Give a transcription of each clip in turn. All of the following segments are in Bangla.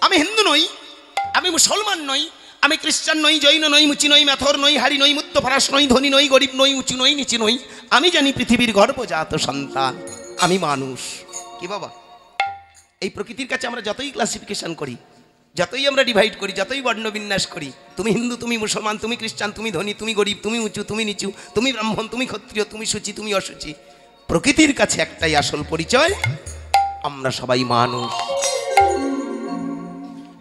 আমি হিন্দু নই, আমি মুসলমান নই, আমি খ্রিস্টান নই, জৈন নই, মুচি নই, মেথর নই, হাড়ি নই, মুত্ত ফরাস নই, ধনী নই, গরিব নই, উঁচু নই, নিচু নই। আমি জানি পৃথিবীর গর্ভজাত সন্তান, আমি মানুষ। কি বাবা, এই প্রকৃতির কাছে আমরা যতই ক্লাসিফিকেশন করি, যতই আমরা ডিভাইড করি, যতই বর্ণবিন্যাস করি, তুমি হিন্দু, তুমি মুসলমান, তুমি খ্রিস্টান, তুমি ধনী, তুমি গরিব, তুমি উঁচু, তুমি নিচু, তুমি ব্রাহ্মণ, তুমি ক্ষত্রিয়, তুমি সূচি, তুমি অসুচি, প্রকৃতির কাছে একটাই আসল পরিচয়, আমরা সবাই মানুষ।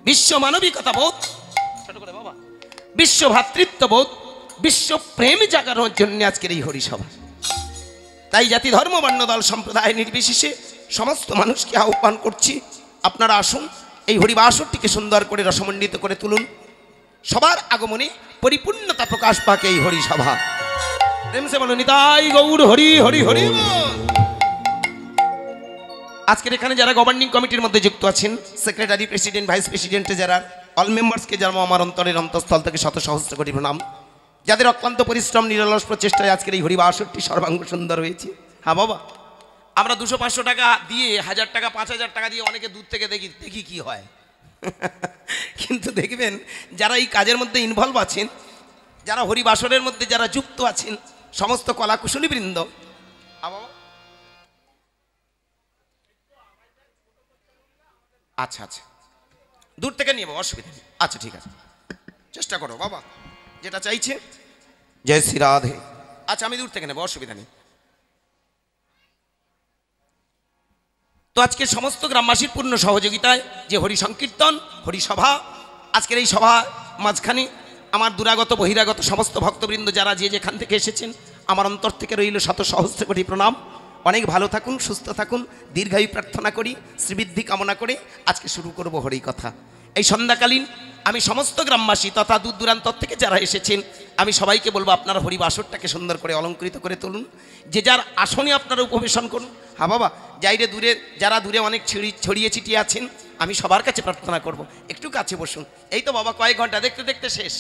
বিশ্ব মানবিকতা বোধ, ছোট করে বাবা, বিশ্ব ভ্রাতৃত্ববোধ, বিশ্ব প্রেম জাগানোর জন্য আজকের এই হরিসভা। তাই জাতি ধর্ম বর্ণ দল সম্প্রদায় নির্বিশেষে সমস্ত মানুষকে আহ্বান করছি, আপনারা আসুন, এই হরিবাসরটিকে সুন্দর করে রসমণ্ডিত করে তুলুন। সবার আগমনে পরিপূর্ণতা প্রকাশ পাকে এই হরিসভা। প্রেম সে বলো নিতাই গৌর হরি হরি হরি। আজকের এখানে যারা গভর্নিং কমিটির মধ্যে যুক্ত আছেন, সেক্রেটারি, প্রেসিডেন্ট, ভাইস প্রেসিডেন্টে যারা, অল মেম্বার্সকে জানাবো আমার অন্তরের অন্তঃস্থল থেকে শত সহস্র কোটি প্রণাম। যাদের অক্লান্ত পরিশ্রম, নিরলস প্রচেষ্টায় আজকের এই হরিবাসরটি সর্বাঙ্গ সুন্দর হয়েছে। হ্যাঁ বাবা, আমরা 200-500 টাকা দিয়ে, 1000 টাকা, 5000 টাকা দিয়ে অনেকে দূর থেকে দেখি কি হয়। কিন্তু দেখবেন যারা এই কাজের মধ্যে ইনভলভ আছেন, যারা হরিবাসরের মধ্যে যারা যুক্ত আছেন, সমস্ত কলাকুশলীবৃন্দ, আচ্ছা আচ্ছা দূর থেকে নিয়ে অসুবিধা নেই, আচ্ছা ঠিক আছে, চেষ্টা করো বাবা যেটা চাইছে। জয় শ্রী রাধে। আচ্ছা আমি দূর থেকে নেবো, অসুবিধা নেই। তো আজকে সমস্ত গ্রামবাসীর পূর্ণ সহযোগিতায় যে হরি সংকীর্তন, হরিসভা, আজকের এই সভা মাঝখানে আমার দূরাগত বহিরাগত সমস্ত ভক্তবৃন্দ যারা যে যেখান থেকে এসেছেন, আমার অন্তর থেকে রইল শত সহস্র কোটি প্রণাম। অনেক ভালো থাকুন, সুস্থ থাকুন, দীর্ঘায়ু প্রার্থনা করি, শ্রীবৃদ্ধি কামনা করে আজকে শুরু করব হরি কথা। এই সন্ধ্যাকালীন আমি সমস্ত গ্রামবাসী তথা দূর দূরান্তর থেকে যারা এসেছেন, আমি সবাইকে বলবো আপনারা হরিবাসরটাকে সুন্দর করে অলঙ্কৃত করে তুলুন, যে যার আসনে আপনারা উপবেশন করুন। হ্যাঁ বাবা, যাইরে দূরে, যারা দূরে অনেক ছড়িয়ে ছিটিয়ে আছেন, আমি সবার কাছে প্রার্থনা করব একটু কাছে বসুন। এই তো বাবা কয়েক ঘন্টা দেখতে দেখতে শেষ,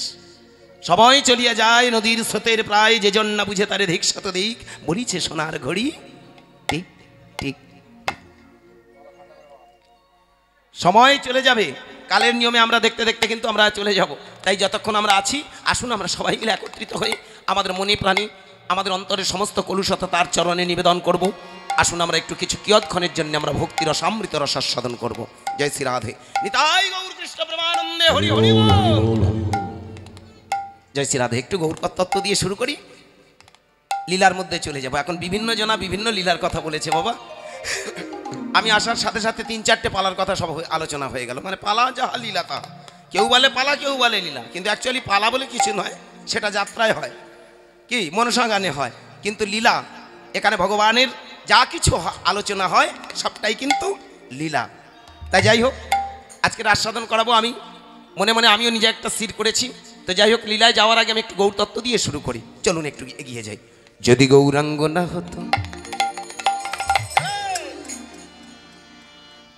সবাই চলিয়া যায় নদীর স্রোতের প্রায়, যে জন না বুঝে তারে ধিক শত দিক, বলিছে সোনার ঘড়ি টিক টিক। সময় চলে যাবে, কালের নিয়মে আমরা দেখতে দেখতে কিন্তু আমরা চলে যাব। তাই যতক্ষণ আমরা আছি, আসুন আমরা সবাই মিলে একত্রিত হয়ে আমাদের মনে প্রাণী, আমাদের অন্তরের সমস্ত কলুষতা তার চরণে নিবেদন করব। আসুন আমরা একটু কিছু কিয়ৎক্ষণের জন্য আমরা ভক্তির রসামৃত রসাস্বাদন করব। জয় শ্রী রাধে। নিতাই গৌর কৃষ্ণ প্রেমানন্দে হরি হরি বল। জয় শ্রী রাধে। একটু গৌর তত্ত্ব দিয়ে শুরু করি, লীলার মধ্যে চলে যাব। এখন বিভিন্ন জনা বিভিন্ন লীলার কথা বলেছে বাবা। আমি আসার সাথে সাথে 3-4টে পালার কথা সব আলোচনা হয়ে গেল। মানে পালা যাহা লীলা তা, কেউ বলে পালা, কেউ বলে লীলা, কিন্তু অ্যাকচুয়ালি পালা বলে কিছু নয়, সেটা যাত্রায় হয়, কি মনসা গানে হয়। কিন্তু লীলা, এখানে ভগবানের যা কিছু আলোচনা হয় সবটাই কিন্তু লীলা। তাই যাই হোক, আজকের আস্বাদন করাবো আমি মনে মনে, আমিও নিজে একটা স্থির করেছি। তো যাই হোক, লীলায় যাওয়ার আগে আমি একটু গৌর তত্ত্ব দিয়ে শুরু করি। চলুন একটু এগিয়ে যাই। যদি গৌরাঙ্গ না হতো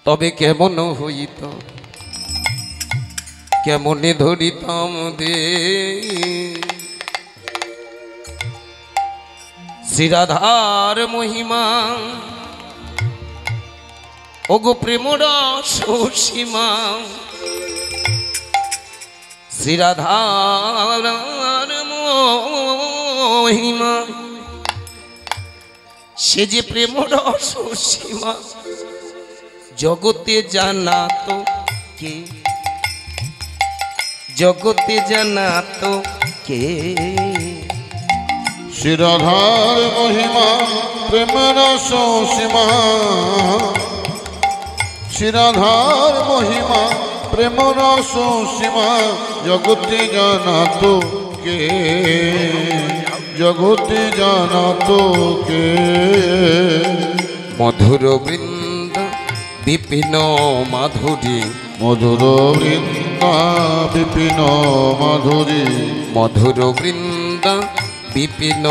তবে কেমন হইত, কেমনে ধরিতাম দে শ্রীরাধার মহিমা, ওগো প্রেম রস সীমা, শ্রীরাধার মহিমা, সে যে প্রেম রস সীমা, জগতে জানা তো কে, জগতে জানা তো কে। শ্রীরাধার মহিমা প্রেম রস সীমা, শ্রীরাধার মহিমা প্রেম রস সীমা, জগতে জানা তো কে, জগতে জানা তো কে। মধুর বৃন্দ বিপিন মাধুরী, মধুর বৃন্দা বিপিন মাধুরী, মধুর বৃন্দ বিপিন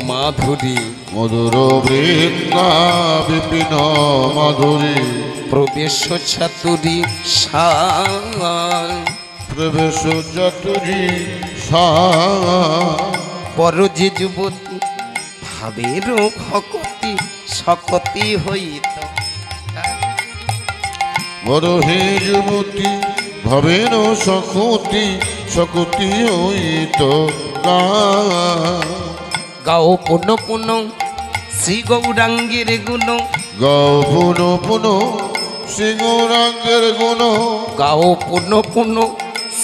মাধুরী, মধুর বৃন্দা বিপিন মাধুরী, প্রবেশ চাতুরী সার, প্রবেশ চাতুরী সা, বড় যে যুবতী ভাবের ভকতি সকতি হইত, বড় হে যুবতী ভবেন সকুতি সকুতি হইত গাও পুনঃ পুনঃ শ্রী গৌরাঙ্গের গুণ, গাও পুন পুন শ্রী গৌরাঙ্গের গুণ, গাও পুনঃ পুনঃ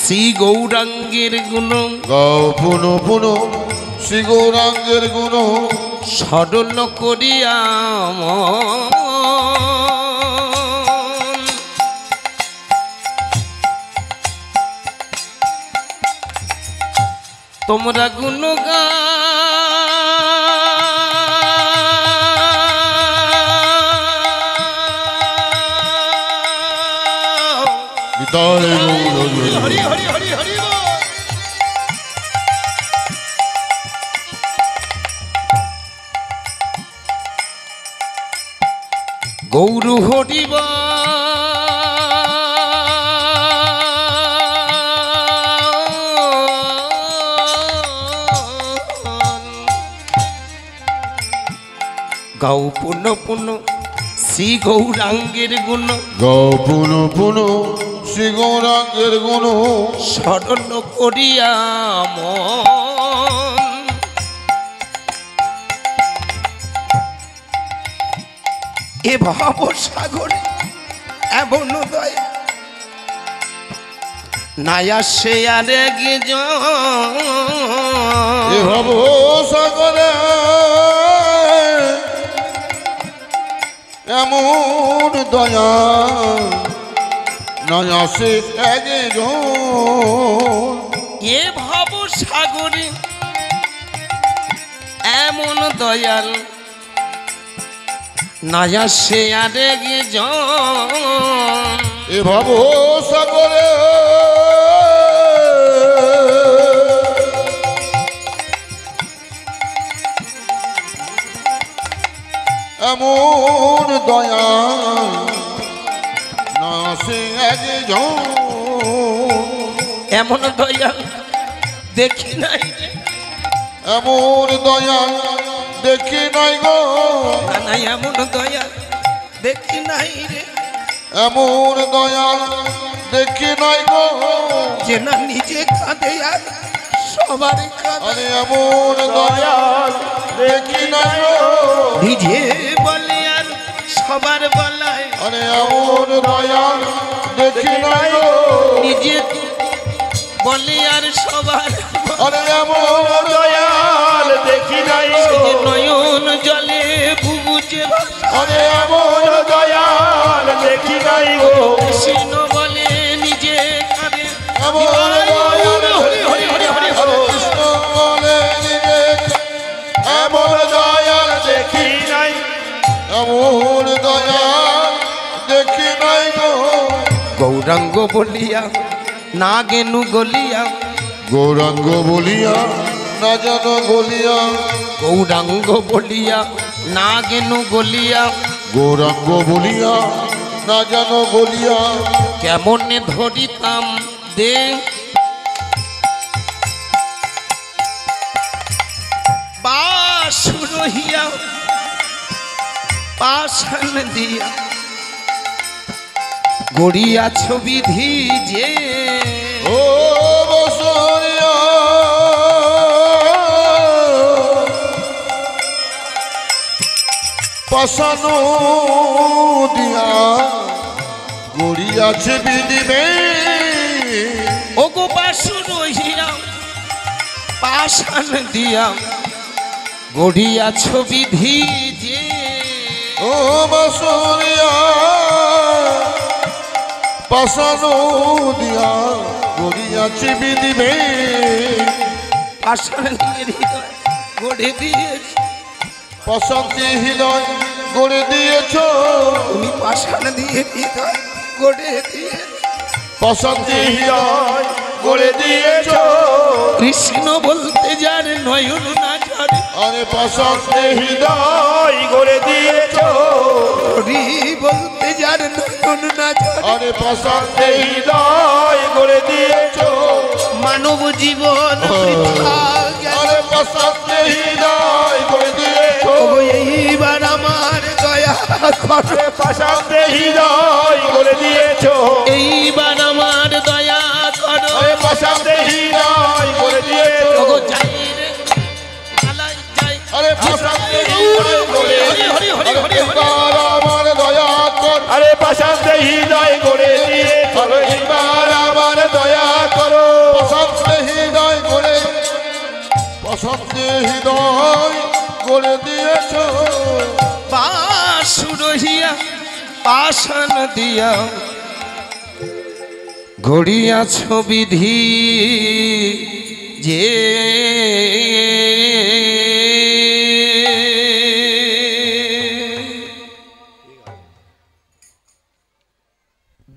শ্রী গৌরাঙ্গের গুণ, গাও পুন পুন শ্রী গৌরাঙ্গের গুণ, সরল করিয়া তোমরা গুণগান। নিতাই গৌর হরি হরি হরি হরি বল। গৌর হরি বল। গাও পুনঃ পুনঃ শ্রী গৌরাঙ্গের গুণ, গাও পুন পুন শ্রী গৌরাঙ্গের গুণ, সরল করিয়া মন। এ ভাব সাগরে এমন দয় নায়া সে আর এ ভাব সাগরে এমন দয়া নয় আসে একজন। এ ভাব সাগরে এমন দয়াল নায়া সে আর এ ভাব সাগরে এমন দয়া না সে একজন। এমন দয়াল দেখি নাই রে, এমন দয়া দেখি নাই গো, না না এমন দয়াল দেখি নাই রে, এমন দয়া দেখি নাই গো, যে না নিজে কাঁদে আর সবার কাঁদে। আরে এমন দয়া দেখি নাই গো, নিজে বলে আর সবার বলায়, আরে এমন দয়া দেখি নাই গো, নিজে বলে আর সবার আরে এমন দয়াল দেখি নাই গো, যে নয়ন জলে বুবুজে আরে এমন দয়াল দেখি নাই গো, কৃষ্ণ বলে নিজে কাঁদে। এমন দয়াল হরি হরি হরি হরি হরি। কৃষ্ণ বলে নিজে, এমন দয়াল দেখি নাই, এমন দয়াল দেখি নাই গো। গৌরাঙ্গ বলিয়া না গেনু গলিয়া, গৌরাঙ্গ বলিয়া না জানো গলিয়া, গৌরাঙ্গ বলিয়া না গেনু গলিয়া, গৌরাঙ্গ বলিয়া না জানো গলিয়া, কেমনে ধরিতাম দে বাসুরহিয়া পাশান দিয়া গড়িয়া ছবি যে ও বসরিয়া পাশানো দিয়া গড়িয়াছে বিদিবে, ওগো বাসুরহিয়া পাশান দিয়া গড়িয়া ছবি যে ও বসরিয়া পাশানো দিয়া গড়িয়াছে বিদিবে, পাশান দিয়ে হৃদয় গড়ে দিয়েছি, প্রশান্তি হৃদয় গড়ে দিয়েছ, তুমি পাশান দিয়ে হৃদয় গড়ে দিয়ে প্রশান্তি হৃদয় গড়ে দিয়েছ, কৃষ্ণ বলতে যার নয়ন না ঝরে, আরে প্রশান্তি হৃদয় গড়ে দিয়েছ, হরি বলতে যার নয়ন না ঝরে, আরে প্রশান্তি হৃদয় গড়ে দিয়েছ, মানব জীবন বৃথা গেল। আরে প্রশান্তি হৃদয় গড়ে দিয়েছ, ওগো এইবার আমার দয়া করে প্রশান্তি হৃদয় গড়ে দিয়েছ, এইবার আমার দয়া হৃদয় গড়ে দিয়েছ, এবার আমার দয়া করো। প্রশস্ত হৃদয় গড়ে, প্রশস্ত হৃদয় গড়ে দিয়েছ। বাসুরহিয়া পাষাণ দিয়া ঘড়িয়াছ বিধি যে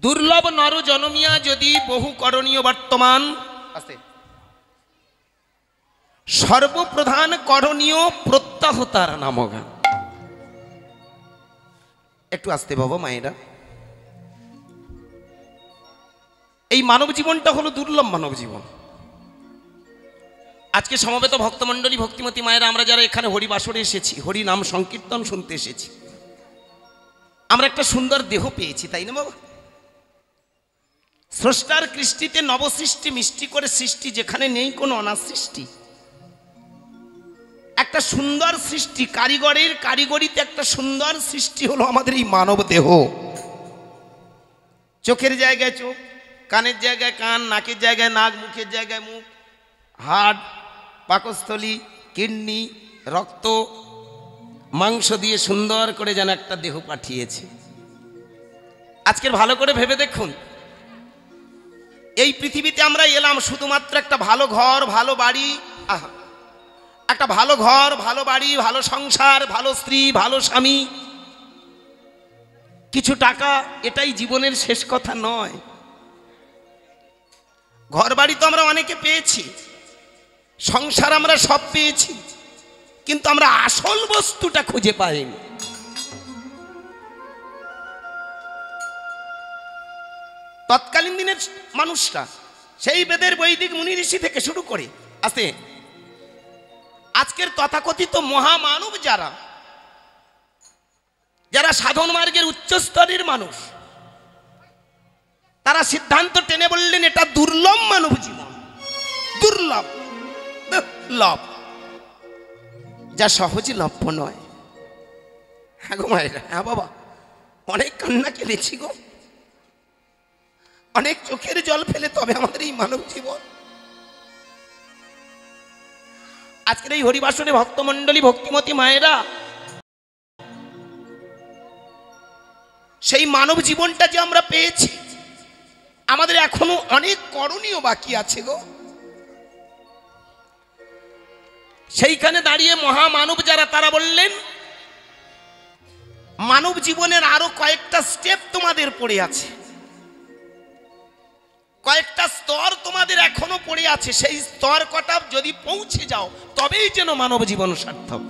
দুর্লভ নর জনমিয়া যদি বহু করণীয় বর্তমান সর্বপ্রধান করণীয় প্রত্যাহতার নামগান। একটু আসতে বাবা মায়েরা, এই মানব জীবনটা হলো দুর্লভ মানব জীবন। আজকে সমবেত ভক্তমণ্ডলী ভক্তিমতী মায়েরা, আমরা যারা এখানে হরিবাসরে এসেছি, হরি নাম সংকীর্তন শুনতে এসেছি, আমরা একটা সুন্দর দেহ পেয়েছি, তাই না বাবা? স্রষ্টার কৃষ্টিতে নবসৃষ্টি মিষ্টি করে সৃষ্টি, যেখানে নেই কোনো অনাসৃষ্টি, একটা সুন্দর সৃষ্টি, কারিগরের কারিগরিতে একটা সুন্দর সৃষ্টি হলো আমাদের এই মানব দেহ। চোখের জায়গায় চোখ, কানের জায়গায় কান, নাকের জায়গায় নাক, মুখের জায়গায় মুখ, হাড়, পাকস্থলী, কিডনি, রক্ত, মাংস দিয়ে সুন্দর করে যেন একটা দেহ পাঠিয়েছে। আজকের ভালো করে ভেবে দেখুন, এই পৃথিবীতে আমরা এলাম শুধুমাত্র একটা ভালো ঘর, ভালো বাড়ি, একটা ভালো ঘর, ভালো বাড়ি, ভালো সংসার, ভালো স্ত্রী, ভালো স্বামী, কিছু টাকা, এটাই জীবনের শেষ কথা নয়। ঘর বাড়ি তো আমরা অনেকে পেয়েছি, সংসার আমরা সব পেয়েছি, কিন্তু আমরা আসল বস্তুটা খুঁজে পাইনি। তৎকালীন দিনের মানুষরা, সেই বেদের বৈদিক মুনি ঋষি থেকে শুরু করে আছে আজকের তথাকথিত মহামানব, যারা যারা সাধন মার্গের উচ্চস্তরের মানুষ, তারা সিদ্ধান্ত টেনে বললেন এটা দুর্লভ মানব জীবন, দুর্লভ, দুর্লভ, যা সহজে লভ্য নয়। হ্যাঁ গো মায়েরা, হ্যাঁ বাবা, অনেক কান্না কেঁদেছি গো, অনেক চোখের জল ফেলে, তবে আমাদের এই মানব জীবন। আজকের এই হরিবাসনে ভক্তমণ্ডলী ভক্তিমতী মায়েরা, সেই মানব জীবনটা যে আমরা পেয়েছি, আমাদের এখনো অনেক করণীয় বাকি আছে গো। সেইখানে দাঁড়িয়ে মহামানব যারা, তারা বললেন মানব জীবনের আরো কয়েকটা স্টেপ তোমাদের পড়ে আছে, কয়েকটা স্তর তোমাদের এখনো পড়ে আছে। সেই স্তর কটা যদি পৌঁছে যাও, তবেই যেন মানব জীবন সার্থক।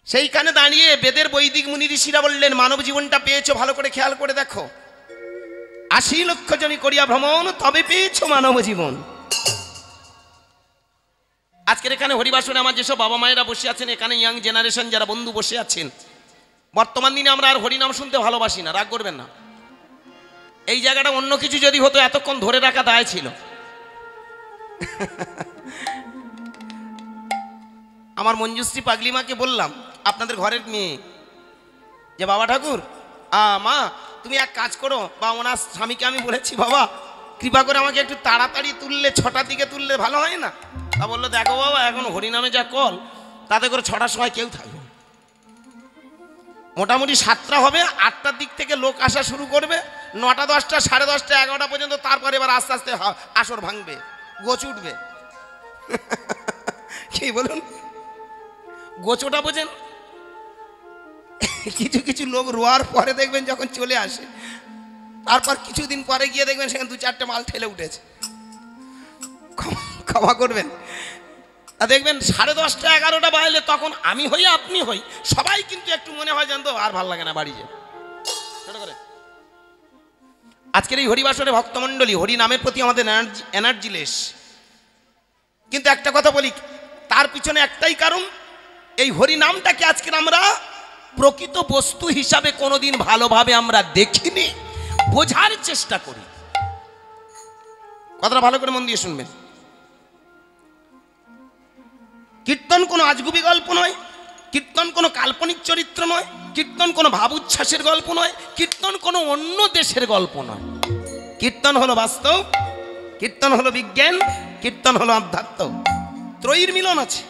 সেইখানে দাঁড়িয়ে বেদের বৈদিক মুনি ঋষিরা বললেন মানব জীবনটা পেয়েছো, ভালো করে খেয়াল করে দেখো, ৮০ লক্ষ জনই করিয়া ভ্রমণ, তবে পেয়েছো মানব জীবন। আজকের এখানে হরিবাসনে আমার যেসব বাবা মায়েরা বসে আছেন, এখানে ইয়াং জেনারেশন যারা বন্ধু বসে আছেন, বর্তমান দিনে আমরা আর হরিনাম শুনতে ভালোবাসি না, রাগ করবেন না। এই জায়গাটা অন্য কিছু যদি হতো, এতক্ষণ ধরে রাখা দায় ছিল। আমার মঞ্জুশ্রী পাগলিমাকে বললাম, আপনাদের ঘরের মেয়ে, যে বাবা ঠাকুর, মা তুমি এক কাজ করো, বা ওনার স্বামীকে আমি বলেছি, বাবা কৃপা করে আমাকে একটু তাড়াতাড়ি তুললে, ৬টার দিকে তুললে ভালো হয় না? তা বললো, দেখো বাবা, এখন হরিনামে যা কল, তাতে করে ৬টার সময় কেউ থাকবে, মোটামুটি ৭টা হবে, ৮টার দিক থেকে লোক আসা শুরু করবে, ৯টা ১০টা 10:30 11টা পর্যন্ত, তারপরে এবার আস্তে আস্তে আসর ভাঙবে, গোছ উঠবে। কি বলুন, গোছটা বোঝেন? কিছু কিছু লোক রোয়ার পরে দেখবেন যখন চলে আসে, তারপর কিছুদিন পরে গিয়ে দেখবেন সেখানে ২-৪টে মাল ঠেলে উঠেছে, ক্ষমা করবেন। দেখবেন 10:30 11টা বাজলে, তখন আমি হই আপনি হই, সবাই কিন্তু একটু মনে হয় জানতো আর ভাল লাগে না বাড়ি যে। আজকের এই হরিবাসরে ভক্তমণ্ডলী, হরি নামের প্রতি আমাদের এনার্জিলেস। কিন্তু একটা কথা বলি, তার পিছনে একটাই কারণ, এই হরি নামটাকে আজকের আমরা প্রকৃত বস্তু হিসাবে কোনোদিন ভালোভাবে আমরা দেখিনি, বোঝার চেষ্টা করি। কথাটা ভালো করে মন দিয়ে শুনবেন। কীর্তন কোনো আজগুবি গল্প নয়, কীর্তন কোনো কাল্পনিক চরিত্র নয়, কীর্তন কোনো ভাব উচ্ছ্বাসের গল্প নয়, কীর্তন কোনো অন্য দেশের গল্প নয়। কীর্তন হলো বাস্তব, কীর্তন হলো বিজ্ঞান, কীর্তন হলো আধ্যাত্ম, ত্রয়ীর মিলন আছে।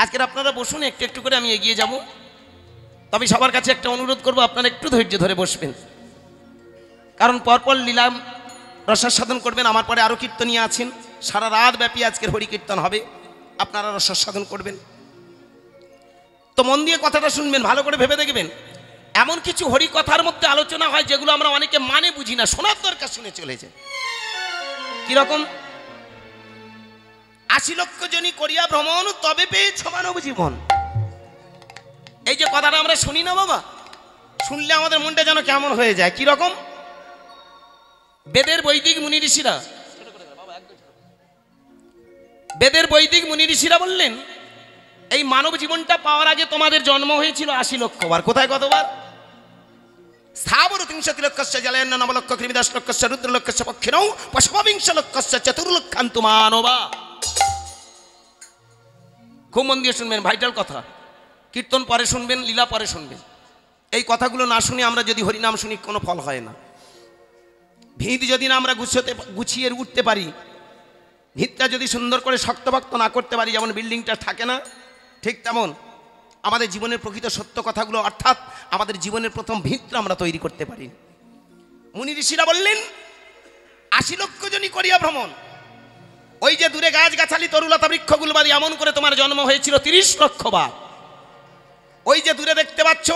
আজকের আপনারা বসুন, একটু একটু করে আমি এগিয়ে যাব। তবে সবার কাছে একটা অনুরোধ করব, আপনারা একটু ধৈর্য ধরে বসবেন, কারণ পরপর লীলা রসাস্বাদন করবেন। আমার পরে আরও কীর্তনীয় আছেন, সারা রাত ব্যাপী আজকের হরি কীর্তন হবে, আপনারা রসাস্বাদন করবেন। তো মন দিয়ে কথাটা শুনবেন, ভালো করে ভেবে দেখবেন। এমন কিছু হরি কথার মধ্যে আলোচনা হয় যেগুলো আমরা অনেকে মানে বুঝি না, শোনার দরকার, শুনে চলে যায়। কিরকম? ৮০ লক্ষ জনি করিয়া ভ্রমণ, তবে পেয়েছ মানব জীবন। এই যে কথাটা আমরা শুনি না বাবা, শুনলে আমাদের মনটা যেন কেমন হয়ে যায়। কিরকম? বেদের বৈদিক মুনি ঋষিরা, বেদের বৈদিক মুনি ঋষিরা বললেন, এই মানব জীবনটা পাওয়ার আগে তোমাদের জন্ম হয়েছিল ৮০ লক্ষ বার। কোথায় কতবার? স্থাবর ৩০০ লক্ষস্য জলেন্ন ৯ লক্ষ কৃমি ১০ লক্ষস্য রুদ্র লক্ষস্য পক্ষিণৌ পশবিংশ লক্ষস্য চতুর্লক্ষান্তু মানবা। খুব মন দিয়ে শুনবেন, ভাইটাল কথা। কীর্তন পরে শুনবেন, লীলা পরে শুনবেন। এই কথাগুলো না শুনে আমরা যদি হরিনাম শুনি কোনো ফল হয় না। ভিত যদি না আমরা গুছিয়ে উঠতে পারি, ভিতটা যদি সুন্দর করে শক্তভক্ত না করতে পারি, যেমন বিল্ডিংটা থাকে না, ঠিক তেমন আমাদের জীবনের প্রকৃত সত্য কথাগুলো, অর্থাৎ আমাদের জীবনের প্রথম ভিতটা আমরা তৈরি করতে পারি। মুনি ঋষিরা বললেন ৮০ লক্ষ জনই করিয়া ভ্রমণ। ওই যে দূরে গাছগাছালি তরুলতা বৃক্ষগুলো বাদী এমন করে তোমার জন্ম হয়েছিল ৩০ লক্ষ বার। ওই যে দূরে দেখতে পাচ্ছ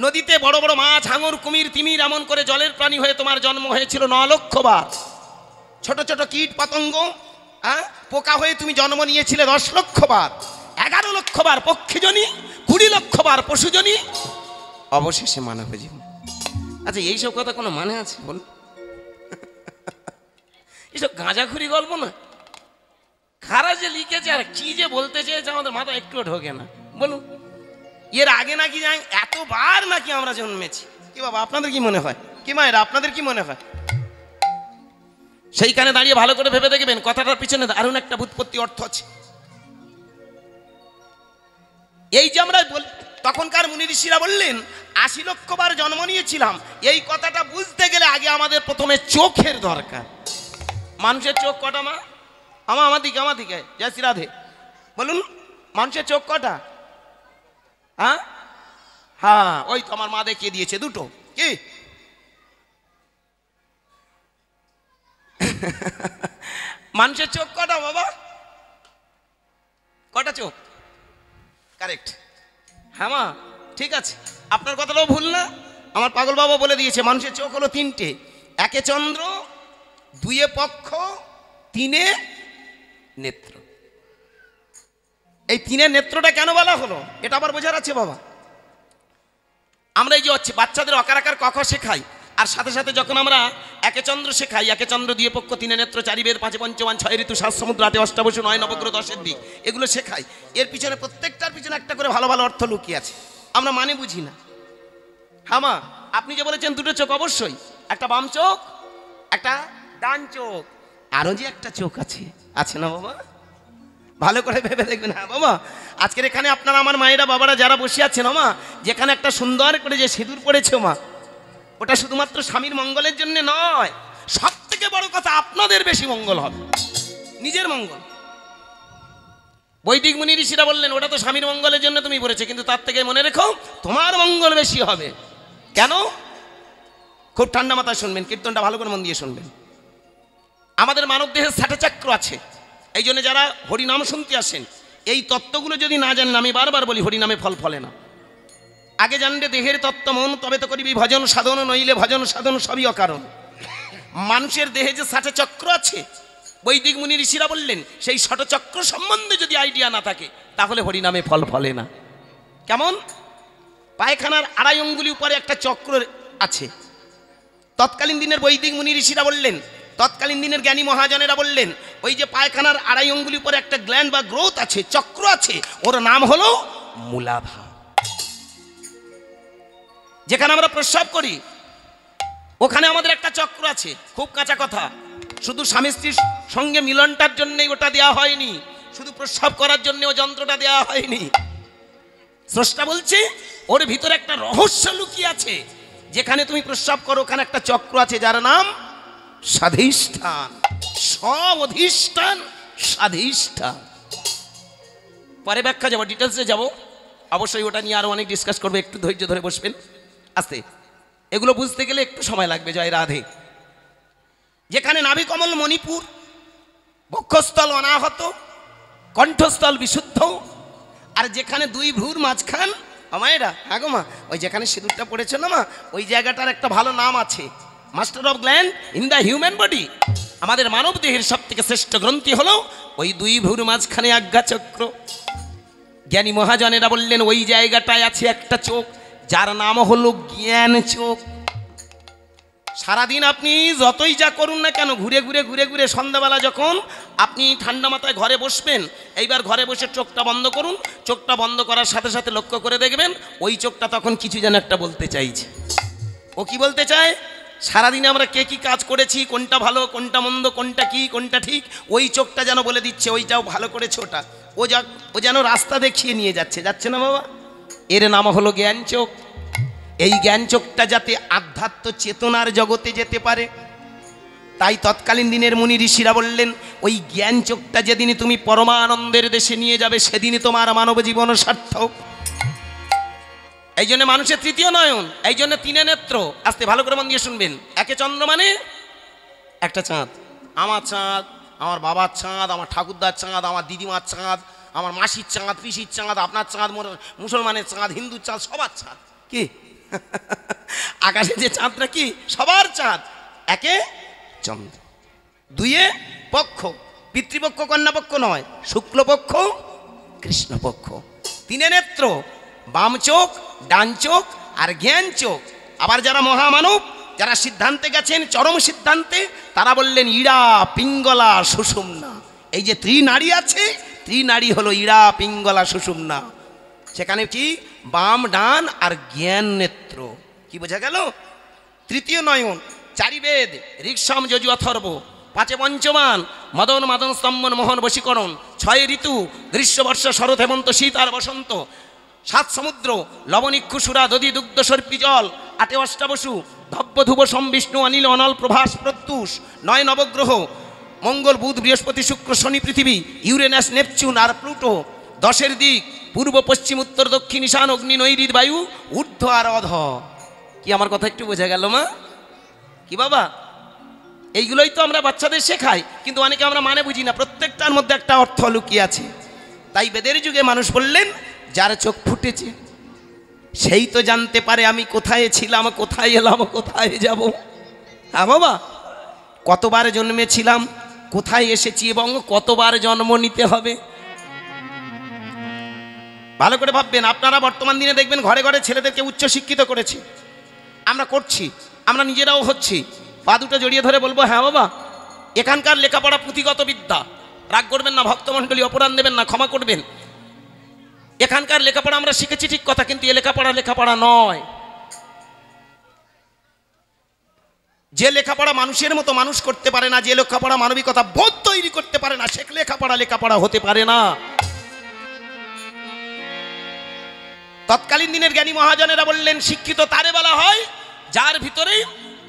নদীতে বড় বড় মাছ, হাঙর, কুমির, তিমির এমন করে জলের প্রাণী হয়ে তোমার জন্ম হয়েছিল ৯ লক্ষ বার। ছোট ছোট কীট পতঙ্গ, পোকা হয়ে তুমি জন্ম নিয়েছিলে ১০ লক্ষ বার। ১১ লক্ষ বার পক্ষীজনী, ২০ লক্ষ বার পশুজনী, অবশেষে মানব জীবন। আচ্ছা, এইসব কথা কোনো মানে আছে বল? এইসব গাঁজাখুরি গল্প না। খারা যে লিখেছে আর কি যে বলতে চেয়েছে আমাদের মাথা একটু ঢোকে না। বলুন, এর আগে নাকি যাই এতবার নাকি আমরা জন্মেছি। কি বাবা, আপনাদের কি মনে হয়? কি মায়ের, আপনাদের কি মনে হয়? সেইখানে দাঁড়িয়ে ভালো করে ভেবে দেখবেন, কথাটার পিছনে দারুণ একটা ব্যুৎপত্তি অর্থ আছে। এই যে আমরা তখনকার মুনি ঋষিরা বললেন ৮০ লক্ষ বার জন্ম নিয়েছিলাম, এই কথাটা বুঝতে গেলে আগে আমাদের প্রথমে চোখের দরকার। মানুষের চোখ কটা মা? আমার দিকে, আমার দিকে, জয় শ্রী রাধে। বলুন, মানুষের চোখ কটা? হ্যাঁ, ওই তো আমার মা দেখিয়ে দিয়েছে, দুটো। কি? মানুষের চোখ কটা বাবা? কটা চোখ? কারেক্ট। হ্যাঁ মা, ঠিক আছে, আপনার কথাটাও ভুল না। আমার পাগল বাবা বলে দিয়েছে, মানুষের চোখ হলো ৩টে। ১ চন্দ্র, ২ পক্ষ, ৩ নেত্র। এই ৩ নেত্রটা কেন বলা হলো এটা আবার বোঝার আছে বাবা। আমরা এই যে হচ্ছে বাচ্চাদের অকার আকার ক খ শেখাই, আর সাথে সাথে যখন আমরা ১ চন্দ্র শেখাই, ১ চন্দ্র, ২ পক্ষ, ৩ নেত্র, 4 বেদ, 5 পঞ্চমান, 6 ঋতু, 7 সমুদ্র, 8 অষ্টাবসু, 9 নবগ্রহ, 10 দিক, এগুলো শেখাই। এর পিছনে প্রত্যেকটার পিছনে একটা করে ভালো ভালো অর্থ লুকিয়ে আছে, আমরা মানে বুঝি না। হ্যাঁ মা, আপনি যে বলেছেন দুটো চোখ, অবশ্যই একটা বাম চোখ, একটা ডান চোখ, আরও যে একটা চোখ আছে, আছে না বাবা? ভালো করে ভেবে দেখবেন। হ্যাঁ বাবা, আজকের এখানে আপনারা আমার মায়েরা বাবারা যারা বসে আছেন মা, যেখানে একটা সুন্দর করে যে সিঁদুর পড়েছে মা, ওটা শুধুমাত্র স্বামীর মঙ্গলের জন্য নয়, সব থেকে বড় কথা আপনাদের বেশি মঙ্গল হবে, নিজের মঙ্গল। বৈদিক মুনি ঋষিরা বললেন ওটা তো স্বামীর মঙ্গলের জন্য তুমি পড়েছে, কিন্তু তার থেকে মনে রেখো তোমার মঙ্গল বেশি হবে। কেন? খুব ঠান্ডা মাথায় শুনবেন, কীর্তনটা ভালো করে মন দিয়ে শুনবেন। আমাদের মানব দেহের ৬০ চক্র আছে, এই জন্য যারা হরিনাম শুনতে আসেন এই তত্ত্বগুলো যদি না জানেন, আমি বারবার বলি হরিনামে ফল ফলে না। আগে জানলে দেহের তত্ত্ব মন, তবে তো করিবি ভজন সাধন, নইলে ভজন সাধন সবই অকারণ। মানুষের দেহে যে ৬০ চক্র আছে, বৈদিক মুনি ঋষিরা বললেন সেই ৬০ চক্র সম্বন্ধে যদি আইডিয়া না থাকে তাহলে হরিনামে ফল ফলে না। কেমন? পায়খানার ২.৫ আঙ্গুলি উপরে একটা চক্র আছে। তৎকালীন দিনের বৈদিক মুনি ঋষিরা বললেন, তৎকালীন দিনের জ্ঞানী মহাজনেরা বললেন, ওই যে পায়খানার ২.৫ আঙ্গুলি উপরে একটা গ্ল্যান্ড বা গ্রোথ আছে, চক্র আছে, ওর নাম হলো মূলাধা। যেখানে আমরা প্রস্রাব করি ওখানে আমাদের একটা চক্র আছে। খুব কাঁচা কথা, শুধু স্বামী স্ত্রীর সঙ্গে মিলনটার জন্যই ওটা দেওয়া হয়নি, শুধু প্রস্রাব করার জন্য ও যন্ত্রটা দেওয়া হয়নি। স্রষ্টা বলছে ওর ভিতরে একটা রহস্য লুকিয়ে আছে। যেখানে তুমি প্রস্রাব করো ওখানে একটা চক্র আছে যার নাম স্বাধিষ্ঠান, স্ব-অধিষ্ঠান, স্বাধিষ্ঠান। পরে ব্যাখ্যা যাবো, ডিটেলসে যাব, অবশ্যই ওটা নিয়ে আরো অনেক ডিসকাস করবো। একটু ধৈর্য ধরে বসবেন, আস্তে। এগুলো বুঝতে গেলে একটু সময় লাগবে। জয় রাধে। যেখানে নাভিকমল মণিপুর, বক্ষস্থল অনাহত, কণ্ঠস্থল বিশুদ্ধ, আর যেখানে দুই ভ্রুর মাঝখান আমায়রা আগো মা, ওই যেখানে সিঁদুরটা পড়েছে না মা, ওই জায়গাটার একটা ভালো নাম আছে, master of gland in the human body. আমাদের মানব দেহের সব থেকে শ্রেষ্ঠ গ্রন্থি হলো ওই দুই ভ্রুর মাঝখানে আজ্ঞাচক্র। জ্ঞানী মহাজনেরা বললেন ওই জায়গাটায় আছে একটা চোখ যার নাম হলো জ্ঞান চোখ। সারাদিন আপনি যতই যা করুন না কেন, ঘুরে ঘুরে ঘুরে ঘুরে সন্ধ্যাবেলা যখন আপনি ঠান্ডা মাথায় ঘরে বসবেন, এইবার ঘরে বসে চোখটা বন্ধ করুন। চোখটা বন্ধ করার সাথে সাথে লক্ষ্য করে দেখবেন ওই চোখটা তখন কিছু যেন একটা বলতে চাইছে। ও কি বলতে চায়? সারাদিনে আমরা কে কি কাজ করেছি, কোনটা ভালো কোনটা মন্দ, কোনটা কি কোনটা ঠিক, ওই চোখটা যেন বলে দিচ্ছে ওইটাও ভালো করেছে ওটা। ও যেন রাস্তা দেখিয়ে নিয়ে যাচ্ছে, যাচ্ছে না বাবা? এর নাম হলো জ্ঞান চোখ। এই জ্ঞান চোখটা যাতে আধ্যাত্ম চেতনার জগতে যেতে পারে, তাই তৎকালীন দিনের মুনি ঋষিরা বললেন ওই জ্ঞান চোখটা যেদিনই তুমি পরমানন্দের দেশে নিয়ে যাবে সেদিনই তোমার মানব জীবন সার্থক। এই জন্য মানুষের তৃতীয় নয়ন, এই জন্য তিনে নেত্র। আস্তে ভালো করে মন দিয়ে শুনবেন। একে চন্দ্র মানে একটা চাঁদ, আমার চাঁদ, আমার বাবার চাঁদ, আমার ঠাকুরদার চাঁদ, আমার দিদিমার চাঁদ, আমার মাসির চাঁদ, পিসির চাঁদ, আপনার চাঁদ, মুসলমানের চাঁদ, হিন্দুর চাঁদ, সবার চাঁদ। কি আকাশে যে চাঁদটা কি সবার চাঁদ। একে চন্দ্র, দুইয়ে পক্ষ, পিতৃপক্ষ কন্যাপক্ষ নয়, শুক্লপক্ষ কৃষ্ণপক্ষ। তিনে নেত্র, বাম চোখ, ডান চোখ আর জ্ঞান চোখ। আবার যারা মহামানব, যারা সিদ্ধান্তে গেছেন চরম সিদ্ধান্তে, তারা বললেন ইড়া পিঙ্গলা সুষুম্না। এই যে ত্রিনাড়ি আছে, ত্রিনাড়ি হলো ইড়া পিঙ্গলা সুষুম্না। সেখানে কি বাম ডান আর জ্ঞান নেত্র। কি বোঝা গেল? তৃতীয় নয়ন, চারি বেদ, ঋক্সাম যজু অথর্ব, পাঁচে পঞ্চমান, মদন মাদন স্তম্ভন মোহন বশীকরণ, ছয় ঋতু, গ্রীষ্ম বর্ষা শরৎ হেমন্ত শীত আর বসন্ত, সাত সমুদ্র, লবণিক্ষু সুরা দধি দুগ্ধ সর্পি জল, আটে অষ্টাবসু, ধব্য ধুব সম বিষ্ণু অনিল অনল প্রভাস প্রত্যুষ, নয় নবগ্রহ, মঙ্গল বুধ বৃহস্পতি শুক্র শনি পৃথিবী, ইউরেনাস নেপচুন আর প্লুটো, দশের দিক পূর্ব পশ্চিম উত্তর দক্ষিণ ঈশান অগ্নি নৈরিত বায়ু, ঊর্ধ্ব আর অধ। কি আমার কথা একটু বোঝা গেল মা? কি বাবা? এইগুলোই তো আমরা বাচ্চাদের শেখাই, কিন্তু অনেকে আমরা মানে বুঝি না। প্রত্যেকটার মধ্যে একটা অর্থ লুকিয়ে আছে। তাই বেদের যুগে মানুষ বললেন যার চোখ ফুটেছে সেই তো জানতে পারে আমি কোথায় ছিলাম, কোথায় এলাম, কোথায় যাব। হ্যাঁ বাবা, কতবার জন্মেছিলাম, কোথায় এসেছি এবং কতবার জন্ম নিতে হবে। ভালো করে ভাববেন। আপনারা বর্তমান দিনে দেখবেন ঘরে ঘরে ছেলেদেরকে উচ্চ শিক্ষিত করেছি, আমরা করছি, আমরা নিজেরাও হচ্ছি। পা দুটো জড়িয়ে ধরে বলবো হ্যাঁ বাবা, এখানকার লেখাপড়া পুঁথিগত বিদ্যা। রাগ করবেন না ভক্তমণ্ডলী, অপরাধ দেবেন না, ক্ষমা করবেন। এখানকার লেখাপড়া আমরা শিখেছি ঠিক কথা, কিন্তু এ লেখাপড়া নয়। যে লেখাপড়া মানুষের মতো মানুষ করতে পারে না, যে লেখাপড়া মানবিকতা বোধ তৈরি করতে পারে না, সে লেখাপড়া হতে পারে না। তৎকালীন দিনের জ্ঞানী মহাজনেরা বললেন শিক্ষিত তারে বলা হয় যার ভিতরে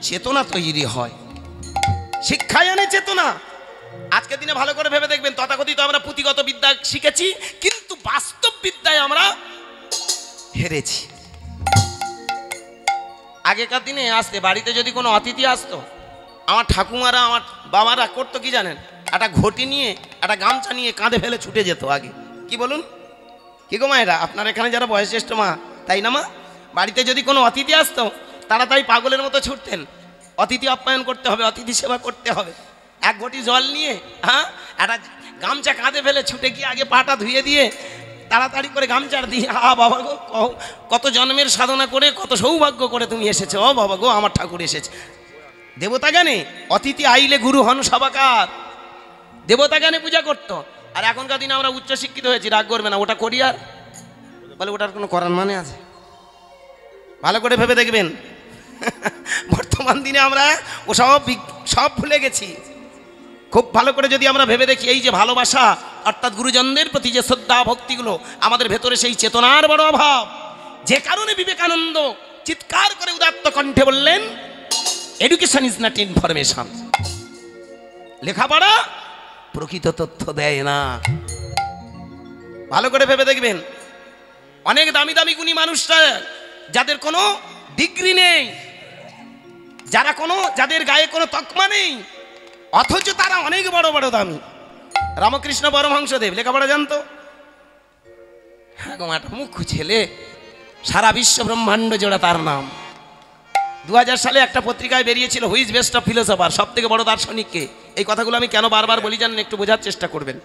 চেতনা তৈরি হয়। শিক্ষায় আনে চেতনা। আজকের দিনে ভালো করে ভেবে দেখবেন, তথাকথিত আমরা পুঁথিগত বিদ্যা শিখেছি, কিন্তু বাস্তব বিদ্যায় আমরা হেরেছি। আগেকার দিনে আসতে বাড়িতে যদি কোনো অতিথি আসতো, আমার ঠাকুমারা আমার বাবারা করতো কি জানেন? একটা ঘটি নিয়ে একটা গামছা নিয়ে কাঁধে ফেলে ছুটে যেত আগে। কি বলুন? কি গো মায়েরা, আপনার এখানে যারা বয়োজ্যেষ্ঠ মা, তাই না মা? বাড়িতে যদি কোনো অতিথি আসতো তাড়াতাড়ি পাগলের মতো ছুটতেন, অতিথি আপ্যায়ন করতে হবে, অতিথি সেবা করতে হবে। এক ঘটি জল নিয়ে একটা গামছা কাঁধে ফেলে ছুটে গিয়ে আগে পাটা ধুয়ে দিয়ে তাড়াতাড়ি করে গামছার দিয়ে, বাবা গো কত জন্মের সাধনা করে কত সৌভাগ্য করে তুমি এসেছো, ও বাবা গো আমার ঠাকুর এসেছে। দেবতা জ্ঞানে অতিথি আইলে গুরু হন সবাকার, দেবতা জ্ঞানে পূজা করতো। আর এখনকার দিনে আমরা উচ্চশিক্ষিত হয়েছি, রাগ করবে না, ওটা করি আর বলে ওটার কোনো করার মানে আছে? ভালো করে ভেবে দেখবেন। বর্তমান দিনে আমরা ও সব ভুলে গেছি। খুব ভালো করে যদি আমরা ভেবে দেখি, এই যে ভালোবাসা অর্থাৎ গুরুজনদের প্রতি যে শ্রদ্ধা ভক্তিগুলো, আমাদের ভেতরে সেই চেতনার বড় অভাব। যে কারণে বিবেকানন্দ চিৎকার করে উদাত্ত কণ্ঠে বললেন, এডুকেশন ইজ নট ইনফরমেশন। লেখাপড়া প্রকৃত তথ্য দেয় না। ভালো করে ভেবে দেখবেন, অনেক দামি দামি গুণী মানুষরা যাদের কোনো ডিগ্রি নেই, যাদের গায়ে কোনো তকমা নেই, অথচ তারা অনেক বড় বড় দামি। রামকৃষ্ণ পরমহংসদেব লেখাপড়া জানতো? হ্যাঁ, একটা মুখ্য ছেলে, সারা বিশ্ব ব্রহ্মাণ্ড জোড়া তার নাম। 2000 সালে একটা পত্রিকায় বেরিয়েছিল, হুইজ বেস্ট অফ ফিলোসফার, সব থেকে বড় দার্শনিককে। এই কথাগুলো আমি কেন বারবার বলি জানেন? একটু বোঝার চেষ্টা করবেন।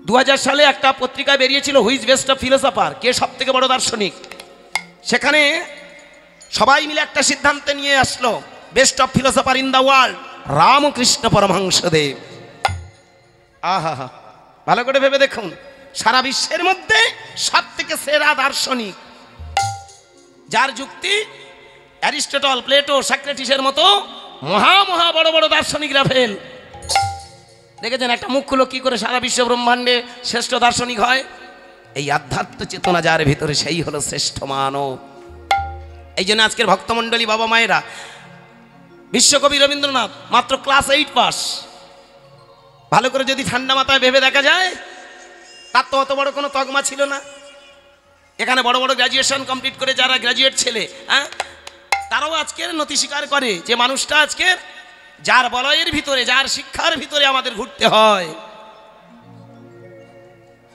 2000 সালে একটা পত্রিকায় বেরিয়েছিল, হুইজ বেস্ট অফ ফিলোসফার, কে সব থেকে বড় দার্শনিক। সেখানে সবাই মিলে একটা সিদ্ধান্তে নিয়ে আসলো, best of philosopher in the world Ramakrishna Paramahansadev. আহা, ভালো করে ভেবে দেখুন, সারা বিশ্বের মধ্যে সব থেকে সেরা দার্শনিক, যার যুক্তি অ্যারিস্টটল, প্লেটো, সক্রেটিসের মতো মহা মহা বড় বড় দার্শনিকরা ফেল। দেখেছেন একটা মুখ্য লোক কি করে সারা বিশ্ব ব্রহ্মাণ্ডে শ্রেষ্ঠ দার্শনিক হয়? এই আধ্যাত্ম চেতনা যার ভিতরে, সেই হলো শ্রেষ্ঠ মানব। এই জন্য আজকের ভক্তমণ্ডলী, বাবা মায়েরা, বিশ্বকবি রবীন্দ্রনাথ মাত্র ক্লাস 8 পাস। ভালো করে যদি ঠান্ডা মাথায় ভেবে দেখা যায়, তার তো অত বড় কোনো তকমা ছিল না। এখানে বড় বড় গ্র্যাজুয়েশন কমপ্লিট করে যারা গ্র্যাজুয়েট ছেলে, হ্যাঁ, তারাও আজকের নতি স্বীকার করে যে মানুষটা আজকের যার বলয়ের ভিতরে, যার শিক্ষার ভিতরে আমাদের ঘুরতে হয়।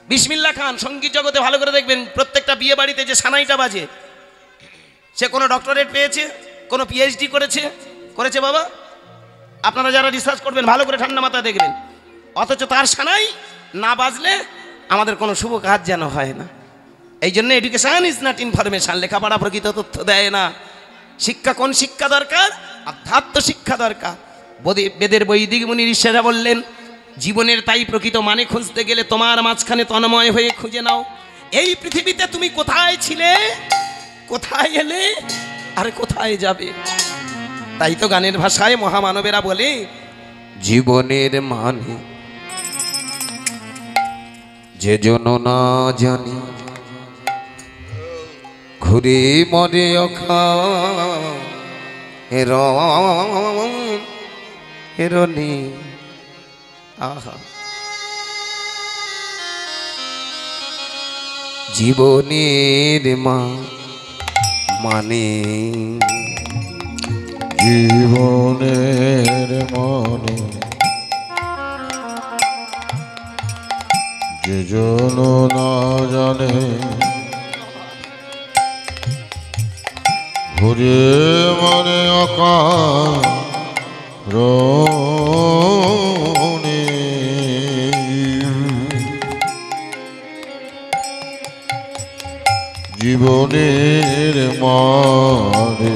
বিসমিল্লাহ খান সঙ্গীত জগতে ভালো করে দেখবেন, প্রত্যেকটা বিয়ে বাড়িতে যে সানাইটা বাজে, সে কোনো ডক্টরেট পেয়েছে, কোনো পিএইচডি করেছে বাবা। আপনারা যারা রিসার্চ করবেন ভালো করে ঠান্ডা মাথায় দেখবেন, অথচ তার সানাই না বাজলে আমাদের কোনো শুভ কাজ যেন হয় না। এই জন্য এডুকেশন ইজ নট ইনফরমেশন, লেখাপড়া প্রকৃত তথ্য দেয় না। শিক্ষা কোন শিক্ষা দরকার? আধ্যাত্ম শিক্ষা দরকার। বেদের বৈদিক মুনি ঋষিরা বললেন, জীবনের তাই প্রকৃত মানে খুঁজতে গেলে তোমার মাঝখানে তন্ময় হয়ে খুঁজে নাও, এই পৃথিবীতে তুমি কোথায় ছিলে, কোথায় এলে, আর কোথায় যাবে। তাই তো গানের ভাষায় মহামানবেরা বলে, জীবনের মানে যে জন না জানি, ঘুরে মরে এরনি। আহা, জীবনের মানে, জীবনের মানে যে জন না জানে, ঘুরে মনে অকারণে। জীবনের মানে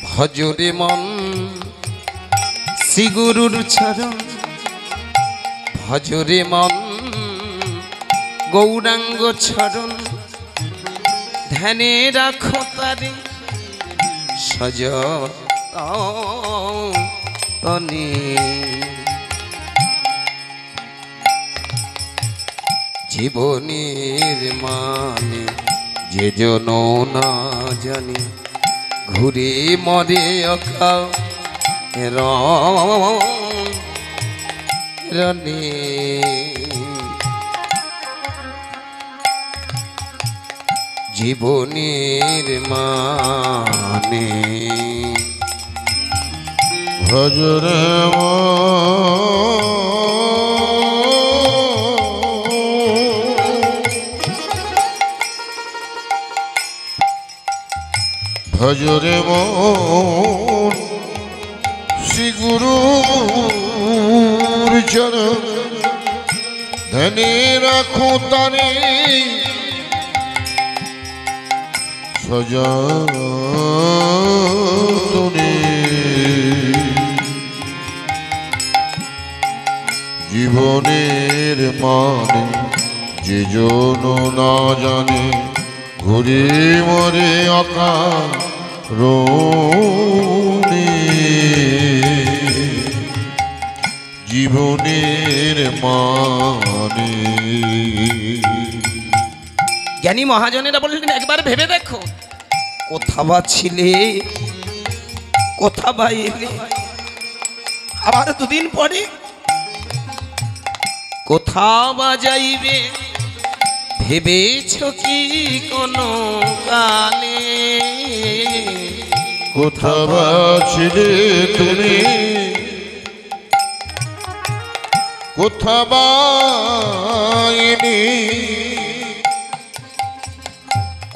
ভজরে মন শ্রী গুরুর চরণ, ভজরে মন গৌরাঙ্গ চরণ, ধ্যানে রাখো তারে সযতনে। জীবনের মানে যে জন না জানি, ঘুরে মরে অকারণে। জীবনের মানে ভজরে ভজরে মন শ্রী গুরুর চরণ, ধ্যানে রাখো তারে সযতনে। জীবনের মানে যে জন না জানে, ঘুরে মরে অকারণে। জীবনের মানে জ্ঞানী মহাজনেরা বললেন একবার ভেবে দেখো, কোথা বা ছিলে, কোথা বা এলে, আবার দুদিন পরে কোথা বা যাইবে, ভেবেছ কি কোনো কালে? কোথা বা ছিলে তুমি, কোথা বা এলে,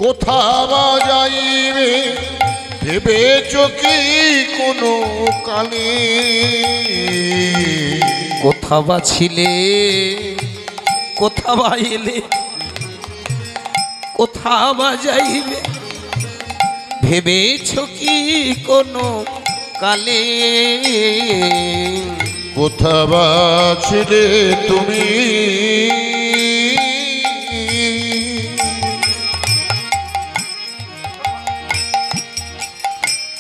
কোথা বা যাইবে, ভেবেছ কি কোনো কালে? কোথা বা ছিলে, কোথা বা এলে, কোথা বা যাইবে, ভেবেছ কি কোনো কালে? কোথা বা ছিলে তুমি,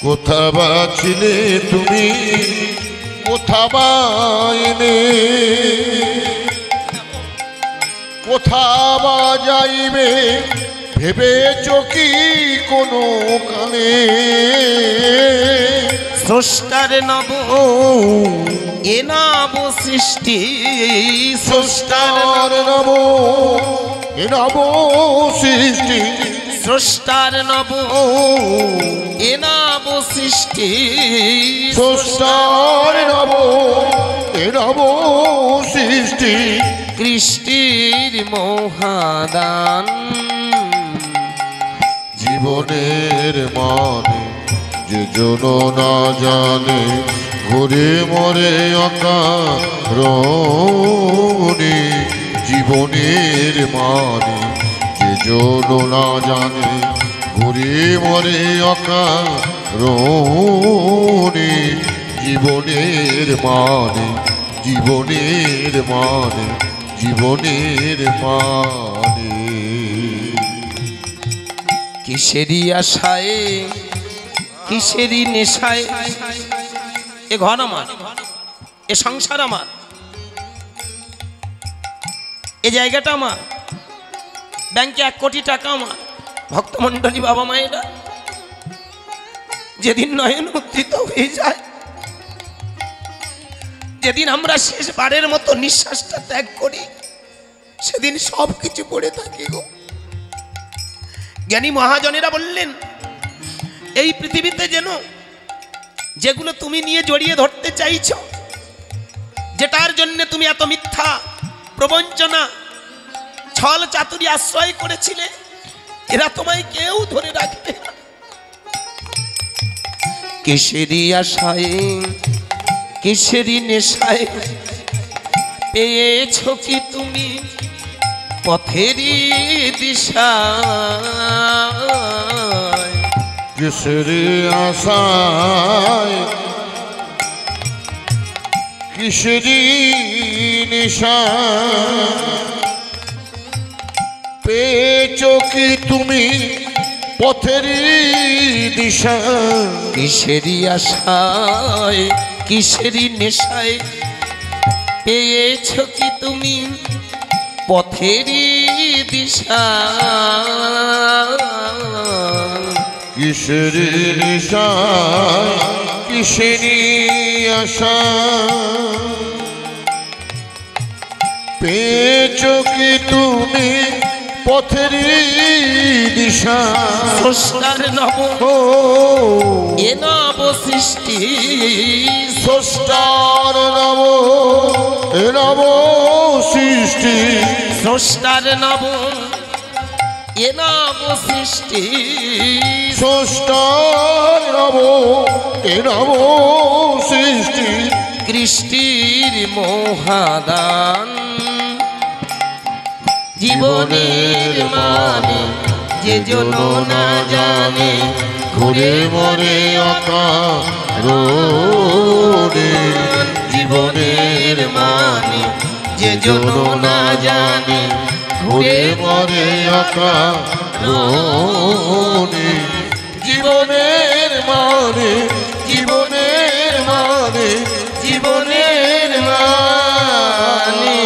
কোথা বা ছিলে তুমি, কোথা বা এলে, কোথা বা যাইবে, ভেবেছ কি কোনো কালে? স্রষ্টার নব এ নব সৃষ্টি, স্রষ্টার নব এ নব সৃষ্টি, স্রষ্টার নব এ নব সৃষ্টি, স্রষ্টার নব এ নব সৃষ্টি, কৃষ্টির মহাদান, জীবনের মানে যে জন না জানে, ঘুরে মরে অকারণে। জীবনের মানে যে জন না জানে, ঘুরে মরে অকারণে। জীবনের মানে, জীবনের মানে, জীবনের মানে। কিসেরই আশায়, কিসেরই নেশায়, এ ঘর আমার, এ সংসার আমার, এ জায়গাটা আমার, ব্যাংকে 1 কোটি টাকা আমার। ভক্তমণ্ডলী বাবা মায়েরা, যেদিন নয়ন মুদ্রিত হয়ে যায়, যেদিন আমরা শেষবারের মতো নিঃশ্বাসটা ত্যাগ করি, সেদিন সব কিছু পড়ে থাকে গো। জ্ঞানী মহাজনেরা বললেন, এই পৃথিবীতে যেন যেগুলো তুমি নিয়ে জড়িয়ে ধরতে চাইছো, যেটার জন্য তুমি এত মিথ্যা প্রবঞ্চনা ছল চাতুরি আশ্রয় করেছিলে, এরা তোমায় কেউ ধরে রাখবে না। কিসেরই আশায়, কিসেরই নেশায়, পেয়েছো কি তুমি পথেরই দিশা? কিসের আশায়, কিসেরই নেশা, পেয়েছো কি তুমি পথেরই দিশা? কিসেরই আশায়, কিসেরই নেশায়, পেয়েছো কি তুমি পথেরই দিশা? কিসের নেশা, কিসেরই আশা, পেয়েছো কি তুমি পথেরই দিশা? স্রষ্টার নব ও এ নব সৃষ্টি, স্রষ্টার নব এ নব সৃষ্টি, স্রষ্টার নব এ নব সৃষ্টি, স্রষ্টার নব এ নব সৃষ্টি, কৃষ্টির মহাদান। জীবনের মানে যে জন না জানে, ঘুরে মরে অকারণে। জীবনের মানে যে জন না জানে, ঘুরে মরে অকারণে। জীবনের মানে, জীবনের মানে, জীবনের মানে।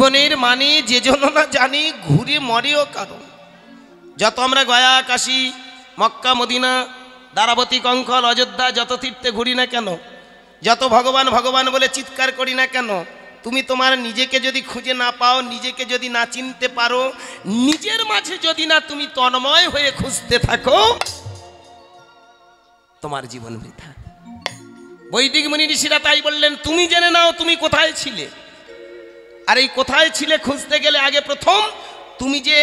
জীবনের মানে যে জন্য না জানি ঘুরে মরেও কারণ। যত আমরা গয়া, কাশী, মক্কা, মদিনা, দ্বারাবতী, কঙ্খল, অযোধ্যা যত তীর্থে ঘুরি না কেন, যত ভগবান ভগবান বলে চিৎকার করি না কেন, তুমি তোমার নিজেকে যদি খুঁজে না পাও, নিজেকে যদি না চিনতে পারো, নিজের মাঝে যদি না তুমি তন্ময় হয়ে খুঁজতে থাকো, তোমার জীবন বৃথা। বৈদিক মুনি ঋষিরা তাই বললেন, তুমি জেনে নাও তুমি কোথায় ছিলে। আর এই কোথায় ছিলে খুঁজতে গেলে আগে প্রথম তুমি যে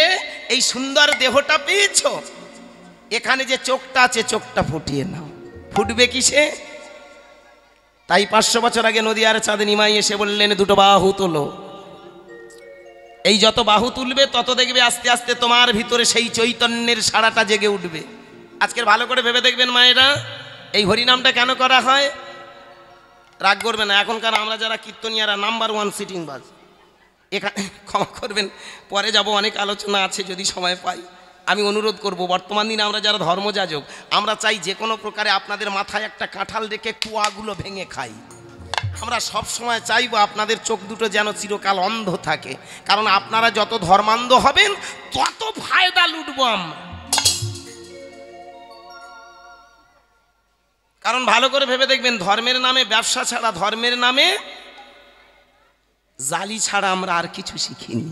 এই সুন্দর দেহটা পেয়েছো, এখানে যে চোখটা আছে চোখটা ফুটিয়ে নাও। ফুটবে কিসে? তাই 500 বছর আগে নদিয়ার চাঁদে নিমাই এসে বললেন, দুটো বাহু তোলো। এই যত বাহু তুলবে তত দেখবে আস্তে আস্তে তোমার ভিতরে সেই চৈতন্যের সাড়াটা জেগে উঠবে। আজকের ভালো করে ভেবে দেখবেন মায়েরা, এই হরিনামটা কেন করা হয়? রাগ করবে না, এখনকার আমরা যারা কীর্তনিয়ারা নাম্বার 1 সিটিং বাজ। এখানে ক্ষমা করবেন, পরে যাব, অনেক আলোচনা আছে যদি সময় পাই। আমি অনুরোধ করব, বর্তমান দিনে আমরা যারা ধর্মযাজক, আমরা চাই যে কোনো প্রকারে আপনাদের মাথায় একটা কাঁঠাল রেখে কুয়াগুলো ভেঙে খাই। আমরা সব সময় চাইবো আপনাদের চোখ দুটো যেন চিরকাল অন্ধ থাকে, কারণ আপনারা যত ধর্মান্ধ হবেন তত ফায়দা লুটবো আমরা। কারণ ভালো করে ভেবে দেখবেন, ধর্মের নামে ব্যবসা ছাড়া, ধর্মের নামে জালি ছাড়া আমরা আর কিছু শিখিনি।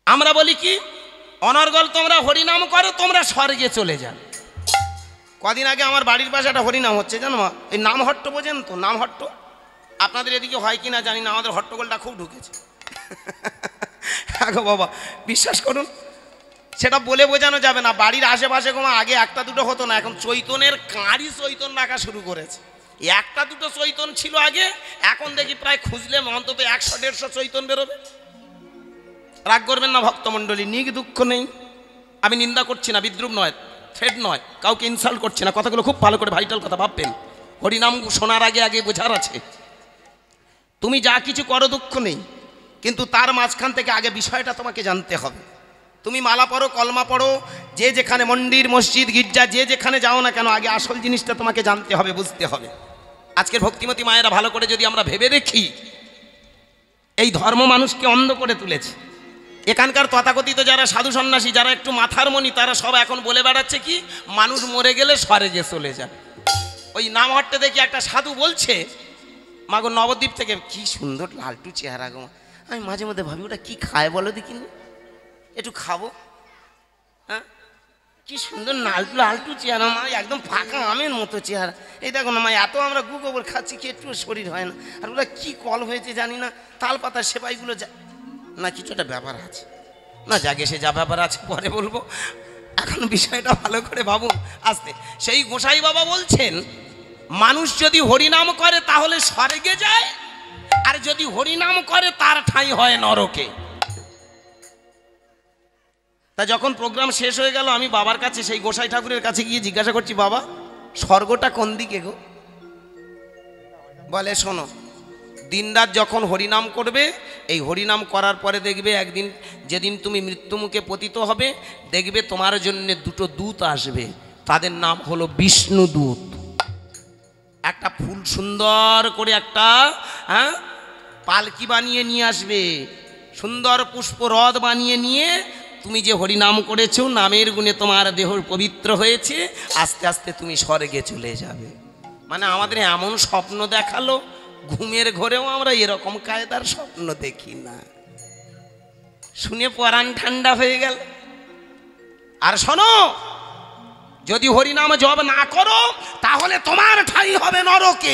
আমরা বলি কি, অনর্গল তোমরা হরিনাম করো, তোমরা স্বর্গে চলে যান। কদিন আগে আমার বাড়ির পাশে একটা হরিনাম হচ্ছে, জানো মা? এই নামহট্ট বোঝেন তো? নামহট্ট আপনাদের এদিকে হয় কি না জানি না, আমাদের হট্টগোলটা খুব ঢুকেছে। আগো বাবা, বিশ্বাস করুন, সেটা বলে বোঝানো যাবে না। বাড়ির আশেপাশে কোনো আগে একটা দুটো হতো না, এখন চৈতনের কাঁড়ি চৈতন রাখা শুরু করেছে। একটা দুটো চৈতন ছিল আগে, এখন দেখি প্রায় খুঁজলে অন্তত 100-150 চৈতন বেরোবে। রাগ করবেন না ভক্তমণ্ডলী, নিক দুঃখ নেই, আমি নিন্দা করছি না, বিদ্রুপ নয়, থ্রেড নয়, কাউকে ইনসাল্ট করছি না। কথাগুলো খুব ভালো করে ভাইটাল কথা ভাববেন। হরিনাম শোনার আগে আগে বোঝার আছে, তুমি যা কিছু করো দুঃখ নেই, কিন্তু তার মাঝখান থেকে আগে বিষয়টা তোমাকে জানতে হবে। তুমি মালা পড়ো, কলমা পড়ো, যে যেখানে মন্দির, মসজিদ, গির্জা যে যেখানে যাও না কেন, আগে আসল জিনিসটা তোমাকে জানতে হবে, বুঝতে হবে। আজকের ভক্তিমতী মায়েরা ভালো করে যদি আমরা ভেবে দেখি, এই ধর্ম মানুষকে অন্ধ করে তুলেছে। এখানকার তথাকথিত যারা সাধু সন্ন্যাসী, যারা একটু মাথার মণি, তারা সব এখন বলে বেড়াচ্ছে কি, মানুষ মরে গেলে স্বর্গে চলে যায়। ওই নামহট্টে দেখি একটা সাধু বলছে, মাগো নবদ্বীপ থেকে, কি সুন্দর লালটু চেহারা গো। আমি মাঝে মধ্যে ভাবি, ওটা কি খায় বলো দেখিনি, একটু খাবো। হ্যাঁ, কি সুন্দর লালটু লালটু চেহারা মা, একদম ফাঁকা আমের মতো চেহারা। এই দেখো না মা, এত আমরা গু গোবর খাচ্ছি, কি একটু শরীর হয় না। আর ওরা কি কল হয়েছে জানি না, তাল পাতার সেবাইগুলো না, কিছু একটা ব্যাপার আছে না, জাগে সে যা ব্যাপার আছে পরে বলবো, এখন বিষয়টা ভালো করে ভাবুন আস্তে। সেই গোসাই বাবা বলছেন, মানুষ যদি হরিনাম করে তাহলে স্বর্গে যায়, আর যদি হরিনাম করে তার ঠাঁই হয় নরকে। তা যখন প্রোগ্রাম শেষ হয়ে গেল, আমি বাবার কাছে, সেই গোসাই ঠাকুরের কাছে গিয়ে জিজ্ঞাসা করছি, বাবা স্বর্গটা কোন দিকে গো? বলে, শোনো, দিনরাত যখন হরিনাম করবে, এই হরিনাম করার পরে দেখবে একদিন যেদিন তুমি মৃত্যুমুখে পতিত হবে, দেখবে তোমার জন্য দুটো দূত আসবে, তাদের নাম হলো বিষ্ণু দূত। একটা ফুল সুন্দর করে একটা পালকি বানিয়ে নিয়ে আসবে, সুন্দর পুষ্প রথ বানিয়ে নিয়ে, তুমি যে হরিনাম করেছো, নামের গুণে তোমার দেহ পবিত্র হয়েছে, আস্তে আস্তে তুমি স্বর্গে চলে যাবে। মানে আমাদের এমন স্বপ্ন দেখালো, ঘুমের ঘরেও আমরা এরকম কায়দার স্বপ্ন দেখি না। শুনে পরাণ ঠান্ডা হয়ে গেল। আর শোনো, যদি হরিনাম জপ না করো তাহলে তোমার ঠাঁই হবে নরকে।